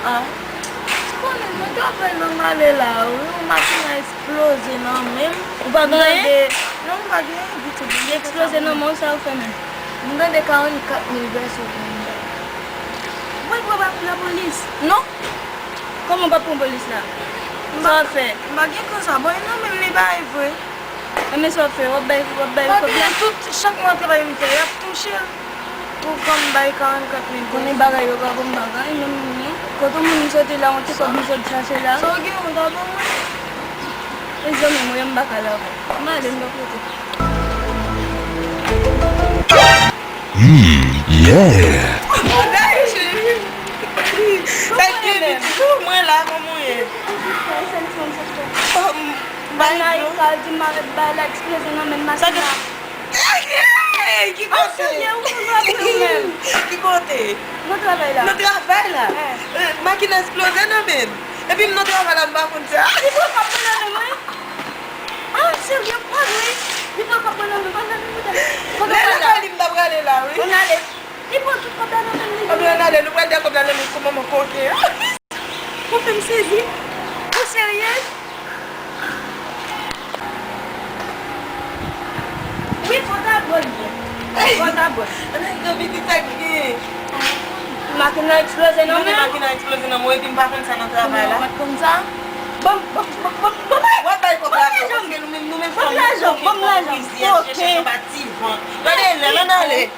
Ah. Não tô vendo nada lá. Uma máquina explode, não mesmo? O bagulho é? Não, o bagulho é muito bom. Explose não mostra o feminino. Não dá de carro de 4.000 versos. Vai para a polícia. Não? Como vai para a polícia lá? Só fé. Bagulho com sabor, não me leva aí, foi. Mais só fé, o bem, Chaque mois que vai me ter, eu touché. Pour comme bail 44.000. Quando é bagulho, eu vou bagulho, não. Quando o mundo sorte lá, on te começa a chercher là. Só que eu dá bom. Eles vão me moer bacalhau. Mas ele não pode. Yeah. Moi là, comment est? Vai na escola de bala, explosão na mesma máquina. Que gostei! Que gostei! Não trabalha lá. Não trabalha? Máquina explosando mesmo. E puis não trabalha não vai acontecer. Ah, sérieux, pas vrai. Il faut pas prendre le mal. Não é que ele me dá pra ele lá, oui? On allait. Il faut tout prendre le mal. On allait, nous allons dire comme dans le micro, maman, coquet. Vous pouvez me saisir? Vous sérieux? Oui, faut d'abord. Faut d'abord. On a une petite taquille. Máquina explosée, non? Non, mais máquina explosée, non, moi, et puis par contre, ça ne travaille là. Comme ça? Bon. Ouais, bah, il faut pas que nous-mêmes, Bon, l'argent. Ok. Allez, allez.